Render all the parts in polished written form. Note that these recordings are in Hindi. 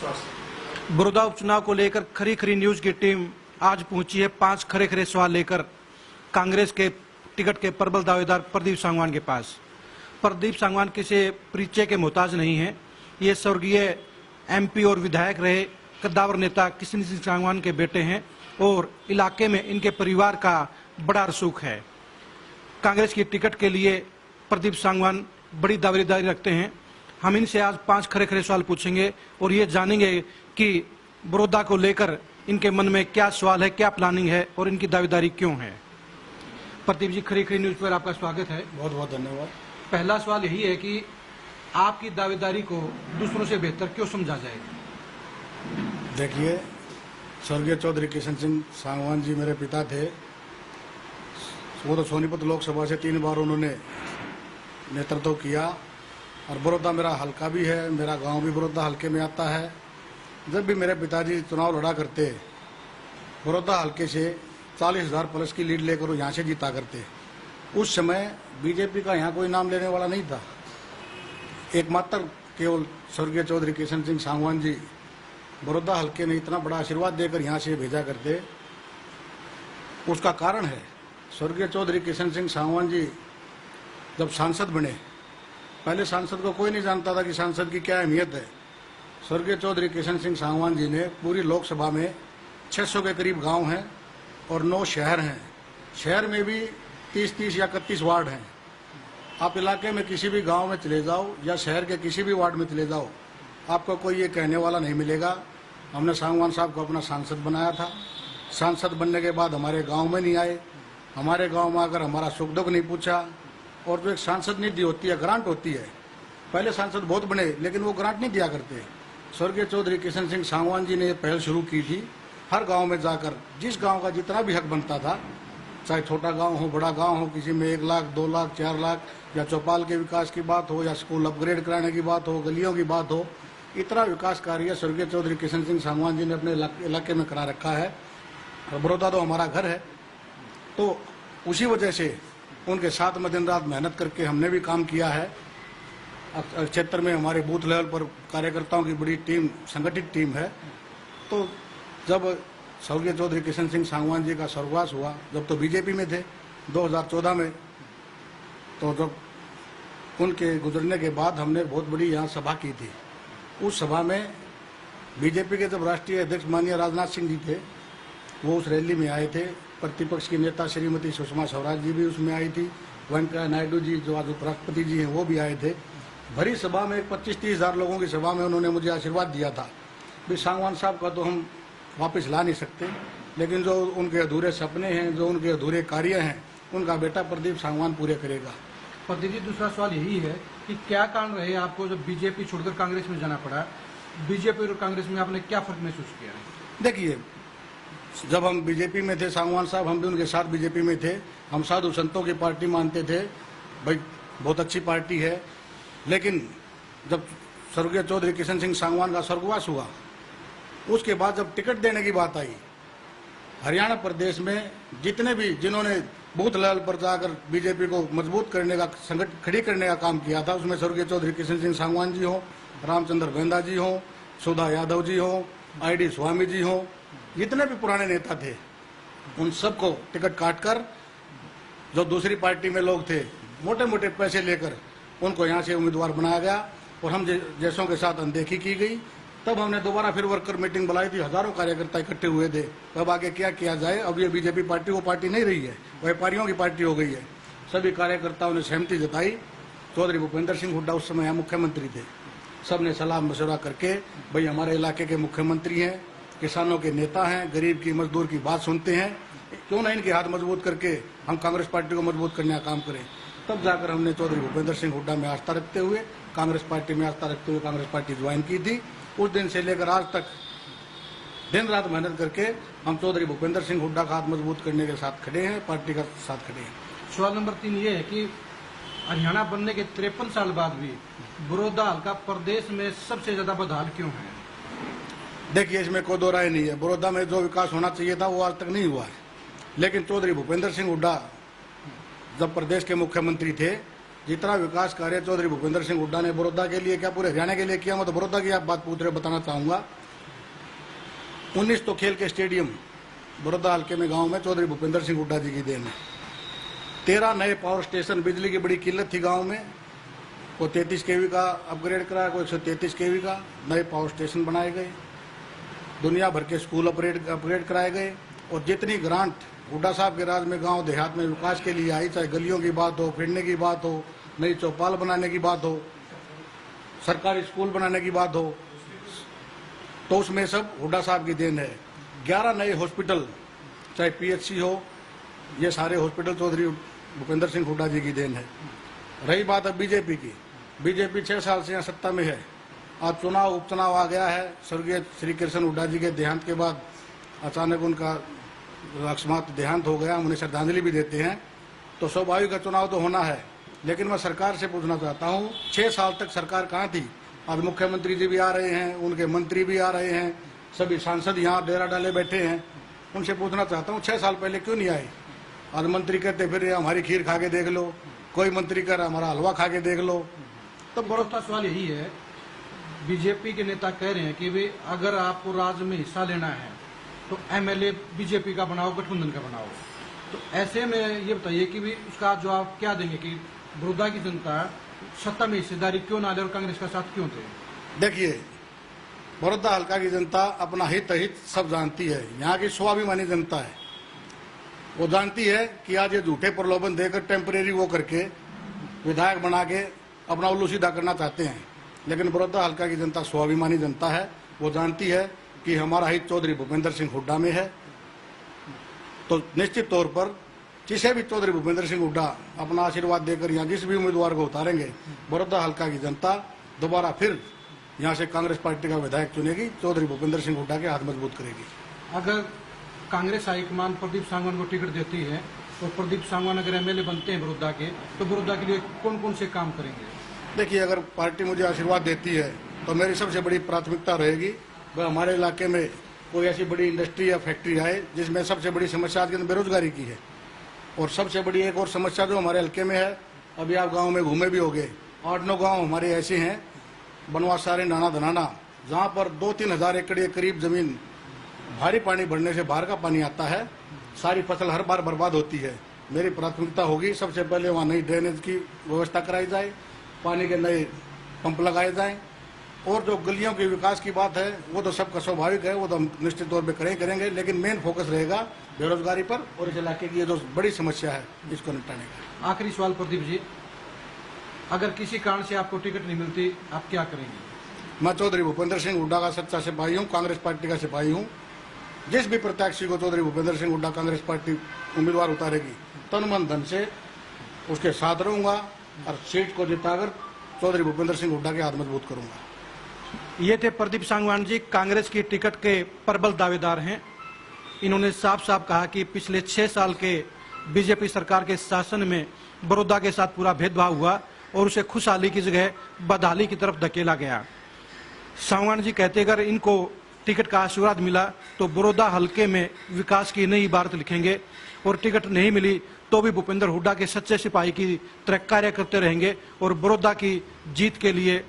बड़ौदा उपचुनाव को लेकर खरी खरी न्यूज की टीम आज पहुंची है 5 खरे खरे सवाल लेकर कांग्रेस के टिकट के प्रबल दावेदार प्रदीप सांगवान के पास। प्रदीप सांगवान किसी परिचय के मोहताज नहीं है। ये स्वर्गीय एमपी और विधायक रहे कद्दावर नेता किशन सिंह सांगवान के बेटे हैं और इलाके में इनके परिवार का बड़ा रसूख है। कांग्रेस की टिकट के लिए प्रदीप सांगवान बड़ी दावेदारी रखते हैं। हम इनसे आज 5 खरे खरे सवाल पूछेंगे और ये जानेंगे कि बड़ौदा को लेकर इनके मन में क्या सवाल है, क्या प्लानिंग है और इनकी दावेदारी क्यों है। प्रदीप जी, खरी खरी न्यूज पर आपका स्वागत है। बहुत बहुत धन्यवाद। पहला सवाल यही है कि आपकी दावेदारी को दूसरों से बेहतर क्यों समझा जाए। देखिए, स्वर्गीय चौधरी किशन सिंह सांगवान जी मेरे पिता थे। वो तो सोनीपत लोकसभा से 3 बार उन्होंने नेतृत्व किया और बड़ौदा मेरा हल्का भी है, मेरा गांव भी बड़ौदा हल्के में आता है। जब भी मेरे पिताजी चुनाव लड़ा करते बड़ौदा हल्के से 40,000 प्लस की लीड लेकर वो यहाँ से जीता करते। उस समय बीजेपी का यहाँ कोई नाम लेने वाला नहीं था। एकमात्र केवल स्वर्गीय चौधरी किशन सिंह सांगवान जी बड़ौदा हल्के में इतना बड़ा आशीर्वाद देकर यहाँ से भेजा करते। उसका कारण है स्वर्गीय चौधरी किशन सिंह सांगवान जी जब सांसद बने, पहले सांसद को कोई नहीं जानता था कि सांसद की क्या अहमियत है। स्वर्गीय चौधरी किशन सिंह सांगवान जी ने पूरी लोकसभा में 600 के करीब गांव हैं और 9 शहर हैं। शहर में भी 30 या 31 वार्ड हैं। आप इलाके में किसी भी गांव में चले जाओ या शहर के किसी भी वार्ड में चले जाओ, आपको कोई ये कहने वाला नहीं मिलेगा हमने सांगवान साहब को अपना सांसद बनाया था। सांसद बनने के बाद हमारे गाँव में नहीं आए, हमारे गाँव में आकर हमारा सुख दुख नहीं पूछा। और जो एक सांसद निधि होती है, ग्रांट होती है, पहले सांसद बहुत बने लेकिन वो ग्रांट नहीं दिया करते। स्वर्गीय चौधरी किशन सिंह सांगवान जी ने ये पहल शुरू की थी। हर गांव में जाकर जिस गांव का जितना भी हक बनता था, चाहे छोटा गांव हो बड़ा गांव हो, किसी में 1 लाख 2 लाख 4 लाख या चौपाल के विकास की बात हो या स्कूल अपग्रेड कराने की बात हो, गलियों की बात हो, इतना विकास कार्य स्वर्गीय चौधरी किशन सिंह सांगवान जी ने अपने इलाके में करा रखा है। और बड़ौदा तो हमारा घर है, तो उसी वजह से उनके साथ में दिन रात मेहनत करके हमने भी काम किया है। क्षेत्र में हमारे बूथ लेवल पर कार्यकर्ताओं की बड़ी टीम, संगठित टीम है। तो जब स्वर्गीय चौधरी किशन सिंह सांगवान जी का स्वर्गवास हुआ, जब तो बीजेपी में थे 2014 में, तो जब उनके गुजरने के बाद हमने बहुत बड़ी यहाँ सभा की थी। उस सभा में बीजेपी के जब राष्ट्रीय अध्यक्ष माननीय राजनाथ सिंह जी थे, वो उस रैली में आए थे। प्रतिपक्ष की नेता श्रीमती सुषमा स्वराज जी भी उसमें आई थी। वेंकैया नायडू जी जो आज उपराष्ट्रपति जी हैं वो भी आए थे। भरी सभा में 25-30 हज़ार लोगों की सभा में उन्होंने मुझे आशीर्वाद दिया था भी सांगवान साहब का तो हम वापस ला नहीं सकते, लेकिन जो उनके अधूरे सपने हैं, जो उनके अधूरे कार्य हैं, उनका बेटा प्रदीप सांगवान पूरे करेगा। प्रदीप जी, दूसरा सवाल यही है कि क्या कारण रहे आपको जब बीजेपी छोड़कर कांग्रेस में जाना पड़ा। बीजेपी और कांग्रेस में आपने क्या फर्क महसूस किया है। देखिए, जब हम बीजेपी में थे, सांगवान साहब हम भी उनके साथ बीजेपी में थे। हम साधु संतों की पार्टी मानते थे, भाई बहुत अच्छी पार्टी है। लेकिन जब स्वर्गीय चौधरी किशन सिंह सांगवान का स्वर्गवास हुआ, उसके बाद जब टिकट देने की बात आई, हरियाणा प्रदेश में जितने भी जिन्होंने बूथ लेवल पर जाकर बीजेपी को मजबूत करने का, संगठन खड़ी करने का काम किया था, उसमें स्वर्गीय चौधरी किशन सिंह सांगवान जी हो, रामचंद्र बेंदा जी हो, सुधा यादव जी हो, ID स्वामी जी हो, जितने भी पुराने नेता थे, उन सबको टिकट काटकर जो दूसरी पार्टी में लोग थे, मोटे मोटे पैसे लेकर उनको यहाँ से उम्मीदवार बनाया गया और हम जैसों के साथ अनदेखी की गई। तब हमने दोबारा फिर वर्कर मीटिंग बुलाई थी, हजारों कार्यकर्ता इकट्ठे हुए थे। अब आगे क्या किया जाए। अब ये बीजेपी पार्टी वो पार्टी नहीं रही है, व्यापारियों की पार्टी हो गई है। सभी कार्यकर्ताओं ने सहमति जताई। चौधरी भूपेंद्र सिंह हुड्डा उस समय यहाँ मुख्यमंत्री थे। सब ने सलाह मशवरा करके, भाई हमारे इलाके के मुख्यमंत्री हैं, किसानों के नेता हैं, गरीब की मजदूर की बात सुनते हैं, क्यों ना इनके हाथ मजबूत करके हम कांग्रेस पार्टी को मजबूत करने का काम करें। तब जाकर हमने चौधरी भूपेंद्र सिंह हुड्डा में आस्था रखते हुए, कांग्रेस पार्टी में आस्था रखते हुए कांग्रेस पार्टी ज्वाइन की थी। उस दिन से लेकर आज तक दिन रात मेहनत करके हम चौधरी भूपेंद्र सिंह हुड्डा का हाथ मजबूत करने के साथ खड़े हैं, पार्टी का साथ खड़े हैं। सवाल नंबर 3 ये है कि हरियाणा बनने के 53 साल बाद भी बड़ौदा हल्का प्रदेश में सबसे ज्यादा बदहाल क्यों है। देखिए, इसमें कोई दो राय नहीं है। बड़ौदा में जो विकास होना चाहिए था वो आज तक नहीं हुआ है। लेकिन चौधरी भूपेंद्र सिंह हुड्डा जब प्रदेश के मुख्यमंत्री थे, जितना विकास कार्य चौधरी भूपेंद्र सिंह हुड्डा ने बड़ौदा के लिए क्या पूरे हरियाणा के लिए किया, मैं तो बड़ौदा की आप बात पूछ रहे बताना चाहूंगा। 19 तो खेल के स्टेडियम बड़ौदा हल्के में गांव में चौधरी भूपेंद्र सिंह हुड्डा जी की देन है। 13 नए पावर स्टेशन, बिजली की बड़ी किल्लत थी गांव में, को 33 केवी का अपग्रेड कराया, कोई 133 केवी का, नए पावर स्टेशन बनाए गए, दुनिया भर के स्कूल अपग्रेड कराए गए। और जितनी ग्रांट हुड्डा साहब के राज में गांव देहात में विकास के लिए आई, चाहे गलियों की बात हो, फिरने की बात हो, नई चौपाल बनाने की बात हो, सरकारी स्कूल बनाने की बात हो, तो उसमें सब हुड्डा साहब की देन है। 11 नए हॉस्पिटल, चाहे पीएचसी हो, ये सारे हॉस्पिटल चौधरी भूपेंद्र सिंह हुड्डा जी की देन है। रही बात अब बीजेपी की, बीजेपी 6 साल से यहाँ सत्ता में है। आज चुनाव उपचुनाव आ गया है। स्वर्गीय श्री कृष्ण हुड्डा जी के देहांत के बाद अचानक उनका अकस्मात देहांत हो गया, हम उन्हें श्रद्धांजलि भी देते हैं, तो स्वाभाविक का चुनाव तो होना है। लेकिन मैं सरकार से पूछना चाहता हूँ, 6 साल तक सरकार कहाँ थी? आज मुख्यमंत्री जी भी आ रहे हैं, उनके मंत्री भी आ रहे हैं, सभी सांसद यहाँ डेरा डाले बैठे हैं। उनसे पूछना चाहता हूँ 6 साल पहले क्यों नहीं आए? आज मंत्री कहते फिर हमारी खीर खा के देख लो, कोई मंत्री कह रहा हमारा हलवा खा के देख लो। तो बड़ा सवाल यही है, बीजेपी के नेता कह रहे हैं कि वे अगर आपको राज्य में हिस्सा लेना है तो एमएलए बीजेपी का बनाओ, गठबंधन का बनाओ। तो ऐसे में ये बताइए कि भी उसका जवाब क्या देंगे कि बड़ौदा की जनता सत्ता में हिस्सेदारी क्यों ना ले और कांग्रेस का साथ क्यों थे? देखिए, बड़ौदा हल्का की जनता अपना हित अहित सब जानती है। यहाँ की स्वाभिमानी जनता है, वो जानती है कि आज ये झूठे प्रलोभन देकर टेम्परेरी वो करके विधायक बना के अपना उल्लू सीधा करना चाहते हैं। लेकिन बड़ौदा हल्का की जनता स्वाभिमानी जनता है, वो जानती है कि हमारा हित चौधरी भूपेंद्र सिंह हुड्डा में है। तो निश्चित तौर पर जिसे भी चौधरी भूपेंद्र सिंह हुड्डा अपना आशीर्वाद देकर यहाँ जिस भी उम्मीदवार को उतारेंगे, बड़ौदा हल्का की जनता दोबारा फिर यहाँ से कांग्रेस पार्टी का विधायक चुनेगी, चौधरी भूपेंद्र सिंह हुड्डा के हाथ मजबूत करेगी। अगर कांग्रेस हाईकमान प्रदीप सांगवान को टिकट देती है और प्रदीप सांगवान अगर एमएलए बनते हैं बड़ौदा के, तो बड़ौदा के लिए कौन कौन से काम करेंगे? देखिए, अगर पार्टी मुझे आशीर्वाद देती है तो मेरी सबसे बड़ी प्राथमिकता रहेगी वह हमारे इलाके में कोई ऐसी बड़ी इंडस्ट्री या फैक्ट्री आए जिसमें सबसे बड़ी समस्या आज के दिन बेरोजगारी की है। और सबसे बड़ी एक और समस्या जो हमारे हल्के में है, अभी आप गांव में घूमे भी होंगे, 8-9 गांव हमारे ऐसे हैं, बनवास सारे नाना धनाना, जहां पर 2-3 हजार एकड़ के करीब जमीन भारी पानी बढ़ने से बाहर का पानी आता है, सारी फसल हर बार बर्बाद होती है। मेरी प्राथमिकता होगी सबसे पहले वहाँ नई ड्रेनेज की व्यवस्था कराई जाए, पानी के नए पंप लगाए जाएं, और जो गलियों के विकास की बात है वो तो सबका स्वाभाविक है, वो तो हम निश्चित तौर पे करेंगे। लेकिन मेन फोकस रहेगा बेरोजगारी पर और इस इलाके की ये जो बड़ी समस्या है इसको निपटाने का। आखिरी सवाल प्रदीप जी, अगर किसी कारण से आपको टिकट नहीं मिलती, आप क्या करेंगे? मैं चौधरी भूपेंद्र सिंह हुड्डा का सच्चा सिपाही हूँ, कांग्रेस पार्टी का सिपाही हूँ। जिस भी प्रत्याशी को चौधरी भूपेंद्र सिंह हुड्डा कांग्रेस पार्टी उम्मीदवार उतारेगी, तन मन धन से उसके साथ रहूंगा और सीट को जिताकर चौधरी भूपेंद्र सिंह हुड्डा के हाथ मजबूत करूंगा। ये थे प्रदीप सांगवान जी, कांग्रेस की टिकट के प्रबल दावेदार हैं। इन्होंने साफ साफ कहा कि पिछले 6 साल के बीजेपी सरकार के शासन में बड़ौदा के साथ पूरा भेदभाव हुआ और उसे खुशहाली की जगह बदहाली की तरफ धकेला गया। सांगवान जी कहते अगर इनको टिकट का आशीर्वाद मिला तो बड़ौदा हल्के में विकास की नई इबारत लिखेंगे, और टिकट नहीं मिली तो भी भूपेंद्र हुड्डा के सच्चे सिपाही की तरह कार्य करते रहेंगे और बड़ौदा की जीत के लिए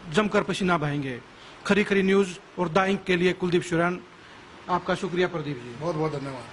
जमकर पसीना बहाएंगे। खरी खरी न्यूज और द इंक के लिए कुलदीप शुरान, आपका शुक्रिया प्रदीप जी। बहुत बहुत धन्यवाद।